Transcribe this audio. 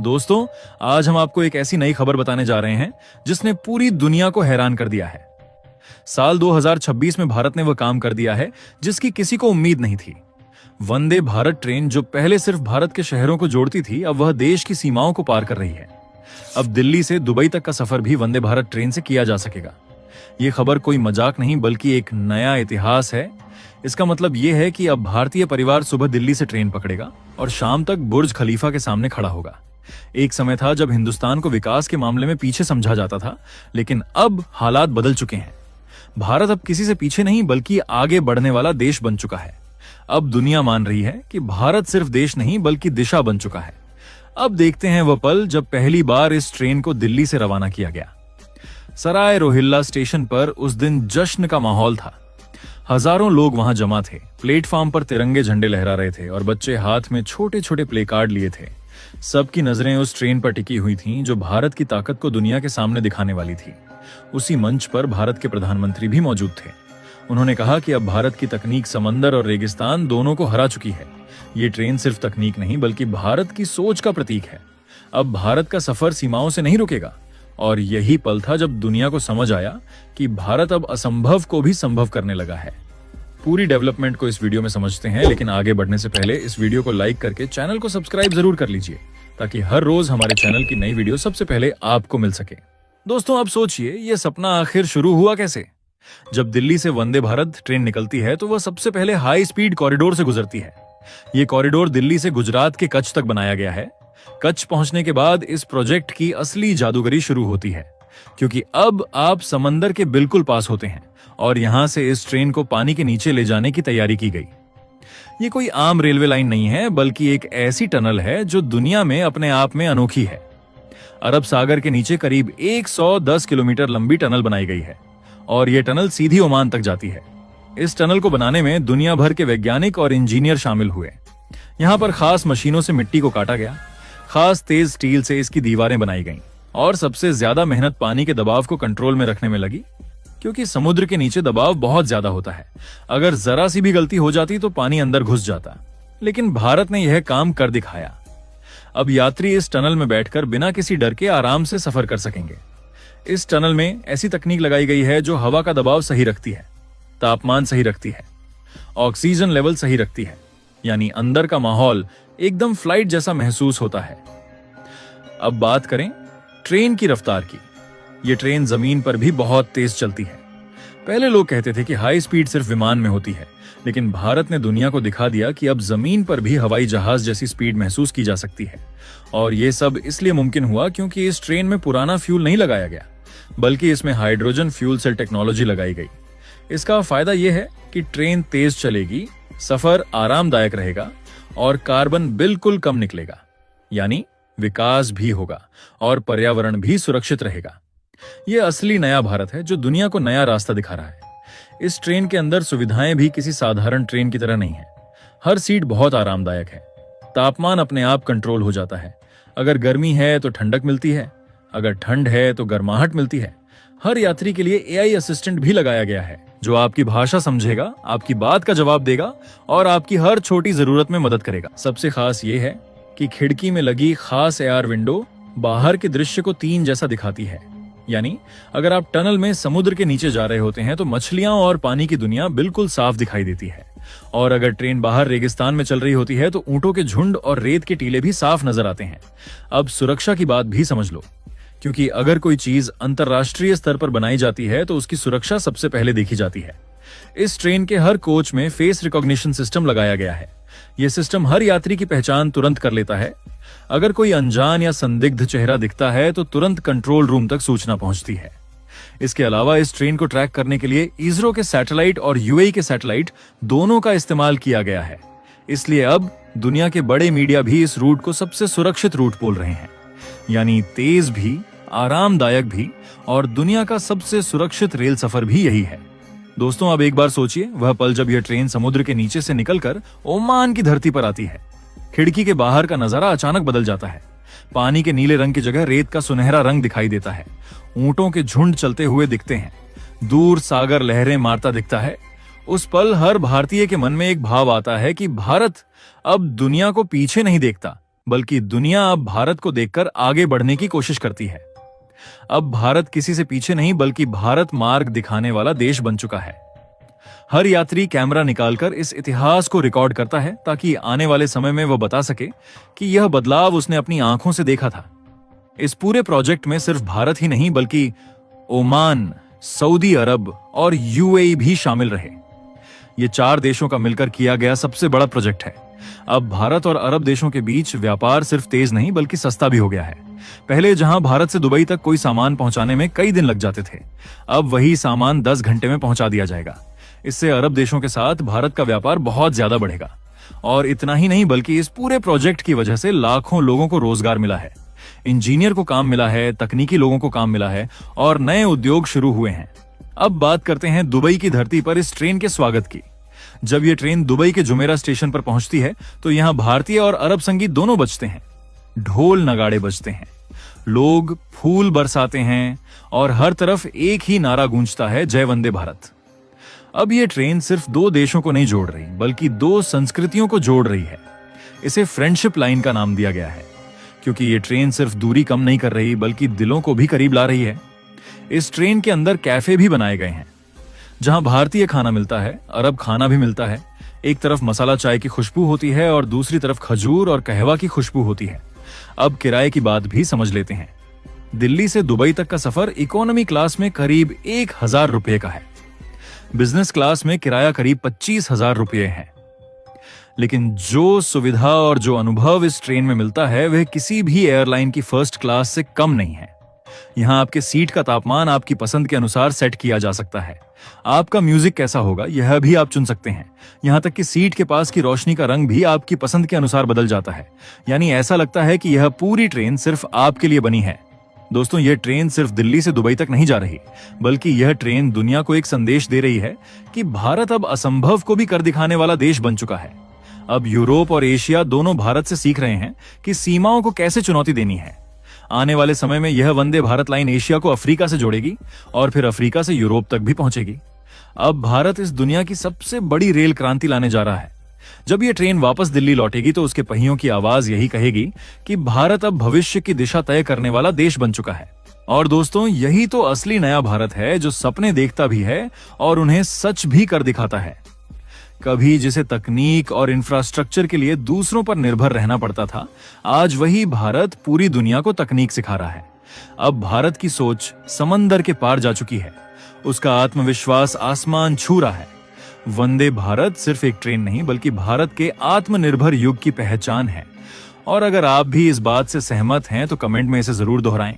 दोस्तों, आज हम आपको एक ऐसी नई खबर बताने जा रहे हैं जिसने पूरी दुनिया को हैरान कर दिया है। साल 2026 में भारत ने वह काम कर दिया है जिसकी किसी को उम्मीद नहीं थी। वंदे भारत ट्रेन जो पहले सिर्फ भारत के शहरों को जोड़ती थी, अब वह देश की सीमाओं को पार कर रही है। अब दिल्ली से दुबई तक का सफर भी वंदे भारत ट्रेन से किया जा सकेगा। ये खबर कोई मजाक नहीं बल्कि एक नया इतिहास है। इसका मतलब यह है कि अब भारतीय परिवार सुबह दिल्ली से ट्रेन पकड़ेगा और शाम तक बुर्ज खलीफा के सामने खड़ा होगा। एक समय था जब हिंदुस्तान को विकास के मामले में पीछे समझा जाता था, लेकिन अब हालात बदल चुके हैं। भारत अब किसी से पीछे नहीं बल्कि आगे बढ़ने वाला देश बन चुका है। अब दुनिया मान रही है कि भारत सिर्फ देश नहीं बल्कि दिशा बन चुका है। अब देखते हैं वह पल जब पहली बार इस ट्रेन को दिल्ली से रवाना किया गया। सराय रोहिल्ला स्टेशन पर उस दिन जश्न का माहौल था। हजारों लोग वहां जमा थे। प्लेटफॉर्म पर तिरंगे झंडे लहरा रहे थे और बच्चे हाथ में छोटे छोटे प्ले कार्ड लिए थे। सबकी नजरें उस ट्रेन पर टिकी हुई थीं जो भारत की ताकत को दुनिया के सामने दिखाने वाली थी। उसी मंच पर भारत के प्रधानमंत्री भी मौजूद थे। उन्होंने कहा कि अब भारत की तकनीक समंदर और रेगिस्तान दोनों को हरा चुकी है। ये ट्रेन सिर्फ तकनीक नहीं बल्कि भारत की सोच का प्रतीक है। अब भारत का सफर सीमाओं से नहीं रुकेगा। और यही पल था जब दुनिया को समझ आया कि भारत अब असंभव को भी संभव करने लगा है। पूरी डेवलपमेंट को इस वीडियो में समझते हैं, लेकिन आगे बढ़ने से पहले इस वीडियो को लाइक करके चैनल को सब्सक्राइब जरूर कर लीजिए ताकि हर रोज हमारे चैनल की नई वीडियो सबसे पहले आपको मिल सके। दोस्तों, अब सोचिए यह सपना आखिर शुरू हुआ कैसे। जब दिल्ली से वंदे भारत ट्रेन निकलती है तो वह सबसे पहले हाई स्पीड कॉरिडोर से गुजरती है। ये कॉरिडोर दिल्ली से गुजरात के कच्छ तक बनाया गया है। कच्छ पहुंचने के बाद इस प्रोजेक्ट की असली जादूगरी शुरू होती है, क्योंकि अब आप समंदर के बिल्कुल पास होते हैं और यहां से इस ट्रेन को पानी के नीचे ले जाने की तैयारी की गई। ये कोई आम रेलवे लाइन नहीं है बल्कि एक ऐसी टनल है जो दुनिया में अपने आप में अनोखी है। अरब सागर के नीचे करीब 110 किलोमीटर लंबी टनल बनाई गई है और यह टनल सीधी ओमान तक जाती है। इस टनल को बनाने में दुनिया भर के वैज्ञानिक और इंजीनियर शामिल हुए। यहां पर खास मशीनों से मिट्टी को काटा गया, खास तेज स्टील से इसकी दीवारें बनाई गईं और सबसे ज्यादा मेहनत पानी के दबाव को कंट्रोल में रखने में लगी, क्योंकि समुद्र के नीचे दबाव बहुत ज्यादा होता है। अगर जरा सी भी गलती हो जाती तो पानी अंदर घुस जाता। लेकिन भारत ने यह काम कर दिखाया। अब यात्री इस टनल में बैठकर बिना किसी डर के आराम से सफर कर सकेंगे। इस टनल में ऐसी तकनीक लगाई गई है जो हवा का दबाव सही रखती है, तापमान सही रखती है, ऑक्सीजन लेवल सही रखती है, यानी अंदर का माहौल एकदम फ्लाइट जैसा महसूस होता है। अब बात करें ट्रेन की रफ्तार की। यह ट्रेन जमीन पर भी बहुत तेज चलती है। पहले लोग कहते थे कि हाई स्पीड सिर्फ विमान में होती है, लेकिन भारत ने दुनिया को दिखा दिया कि अब जमीन पर भी हवाई जहाज जैसी स्पीड महसूस की जा सकती है। और यह सब इसलिए मुमकिन हुआ क्योंकि इस ट्रेन में पुराना फ्यूल नहीं लगाया गया, बल्कि इसमें हाइड्रोजन फ्यूल सेल टेक्नोलॉजी लगाई गई। इसका फायदा यह है कि ट्रेन तेज चलेगी, सफर आरामदायक रहेगा और कार्बन बिल्कुल कम निकलेगा, यानी विकास भी होगा और पर्यावरण भी सुरक्षित रहेगा। यह असली नया भारत है जो दुनिया को नया रास्ता दिखा रहा है। इस ट्रेन के अंदर सुविधाएं भी किसी साधारण ट्रेन की तरह नहीं है। हर सीट बहुत आरामदायक है। तापमान अपने आप कंट्रोल हो जाता है। अगर गर्मी है तो ठंडक मिलती है, अगर ठंड है तो गर्माहट मिलती है। हर यात्री के लिए एआई असिस्टेंट भी लगाया गया है जो आपकी भाषा समझेगा, आपकी बात का जवाब देगा और आपकी हर छोटी जरूरत में मदद करेगा। सबसे खास यह है कि खिड़की में लगी खास एआर विंडो बाहर के दृश्य को 3 जैसा दिखाती है। यानी अगर आप टनल में समुद्र के नीचे जा रहे होते हैं तो मछलियां और पानी की दुनिया बिल्कुल साफ दिखाई देती है। और अगर ट्रेन बाहर रेगिस्तान में चल रही होती है तो ऊंटों के झुंड और रेत के टीले भी साफ नजर आते हैं। अब सुरक्षा की बात भी समझ लो, क्योंकि अगर कोई चीज अंतरराष्ट्रीय स्तर पर बनाई जाती है तो उसकी सुरक्षा सबसे पहले देखी जाती है। इस ट्रेन के हर कोच में फेस रिकॉग्निशन सिस्टम लगाया गया है। यह सिस्टम हर यात्री की पहचान तुरंत कर लेता है। अगर कोई अनजान या संदिग्ध चेहरा दिखता है तो तुरंत कंट्रोल रूम तक सूचना पहुंचती है। इसके अलावा इस ट्रेन को ट्रैक करने के लिए इसरो के सैटेलाइट और यूएई के सैटेलाइट दोनों का इस्तेमाल किया गया है। इसलिए अब दुनिया के बड़े मीडिया भी इस रूट को सबसे सुरक्षित रूट बोल रहे हैं, यानी तेज भी, आरामदायक भी और दुनिया का सबसे सुरक्षित रेल सफर भी यही है। दोस्तों, अब एक बार सोचिए वह पल जब यह ट्रेन समुद्र के नीचे से निकलकर ओमान की धरती पर आती है। खिड़की के बाहर का नजारा अचानक बदल जाता है। पानी के नीले रंग की जगह रेत का सुनहरा रंग दिखाई देता है। ऊंटों के झुंड चलते हुए दिखते हैं। दूर सागर लहरें मारता दिखता है। उस पल हर भारतीय के मन में एक भाव आता है कि भारत अब दुनिया को पीछे नहीं देखता बल्कि दुनिया अब भारत को देखकर आगे बढ़ने की कोशिश करती है। अब भारत किसी से पीछे नहीं बल्कि भारत मार्ग दिखाने वाला देश बन चुका है। हर यात्री कैमरा निकालकर इस इतिहास को रिकॉर्ड करता है ताकि आने वाले समय में वह बता सके कि यह बदलाव उसने अपनी आंखों से देखा था। इस पूरे प्रोजेक्ट में सिर्फ भारत ही नहीं बल्कि ओमान, सऊदी अरब और यूएई भी शामिल रहे। ये 4 देशों का मिलकर किया गया सबसे बड़ा प्रोजेक्ट है। अब भारत और अरब देशों के बीच व्यापार सिर्फ तेज नहीं बल्कि सस्ता भी हो गया है। पहले जहां भारत से दुबई तक कोई सामान पहुंचाने में कई दिन लग जाते थे, अब वही सामान 10 घंटे में पहुंचा दिया जाएगा। इससे अरब देशों के साथ भारत का व्यापार बहुत ज्यादा बढ़ेगा। और इतना ही नहीं बल्कि इस पूरे प्रोजेक्ट की वजह से लाखों लोगों को रोजगार मिला है, इंजीनियर को काम मिला है, तकनीकी लोगों को काम मिला है और नए उद्योग शुरू हुए हैं। अब बात करते हैं दुबई की धरती पर इस ट्रेन के स्वागत की। जब ये ट्रेन दुबई के जुमेरा स्टेशन पर पहुंचती है तो यहाँ भारतीय और अरब संगीत दोनों बजते हैं। ढोल नगाड़े बजते हैं, लोग फूल बरसाते हैं और हर तरफ एक ही नारा गूंजता है, जय वंदे भारत। अब ये ट्रेन सिर्फ 2 देशों को नहीं जोड़ रही बल्कि 2 संस्कृतियों को जोड़ रही है। इसे फ्रेंडशिप लाइन का नाम दिया गया है क्योंकि ये ट्रेन सिर्फ दूरी कम नहीं कर रही बल्कि दिलों को भी करीब ला रही है। इस ट्रेन के अंदर कैफे भी बनाए गए हैं जहां भारतीय खाना मिलता है, अरब खाना भी मिलता है। एक तरफ मसाला चाय की खुशबू होती है और दूसरी तरफ खजूर और कहवा की खुशबू होती है। अब किराए की बात भी समझ लेते हैं। दिल्ली से दुबई तक का सफर इकोनॉमी क्लास में करीब 1000 रुपए का है। बिजनेस क्लास में किराया करीब 25,000 रुपए है। लेकिन जो सुविधा और जो अनुभव इस ट्रेन में मिलता है वह किसी भी एयरलाइन की फर्स्ट क्लास से कम नहीं है। यहाँ आपके सीट का तापमान आपकी पसंद के अनुसार सेट किया जा सकता है। आपका म्यूजिक कैसा होगा यह भी आप चुन सकते हैं। यहाँ तक कि सीट के पास की रोशनी का रंग भी आपकी पसंद के अनुसार बदल जाता है। यानी ऐसा लगता है कि यह पूरी ट्रेन सिर्फ आपके लिए बनी है। दोस्तों, यह ट्रेन सिर्फ दिल्ली से दुबई तक नहीं जा रही बल्कि यह ट्रेन दुनिया को एक संदेश दे रही है कि भारत अब असंभव को भी कर दिखाने वाला देश बन चुका है। अब यूरोप और एशिया दोनों भारत से सीख रहे हैं कि सीमाओं को कैसे चुनौती देनी है। आने वाले समय में यह वंदे भारत लाइन एशिया को अफ्रीका से जोड़ेगी और फिर अफ्रीका से यूरोप तक भी पहुंचेगी। अब भारत इस दुनिया की सबसे बड़ी रेल क्रांति लाने जा रहा है। जब यह ट्रेन वापस दिल्ली लौटेगी तो उसके पहियों की आवाज यही कहेगी कि भारत अब भविष्य की दिशा तय करने वाला देश बन चुका है। और दोस्तों, यही तो असली नया भारत है जो सपने देखता भी है और उन्हें सच भी कर दिखाता है। कभी जिसे तकनीक और इंफ्रास्ट्रक्चर के लिए दूसरों पर निर्भर रहना पड़ता था, आज वही भारत पूरी दुनिया को तकनीक सिखा रहा है। अब भारत की सोच समंदर के पार जा चुकी है, उसका आत्मविश्वास आसमान छू रहा है। वंदे भारत सिर्फ एक ट्रेन नहीं बल्कि भारत के आत्मनिर्भर युग की पहचान है। और अगर आप भी इस बात से सहमत हैं तो कमेंट में इसे जरूर दोहराएं।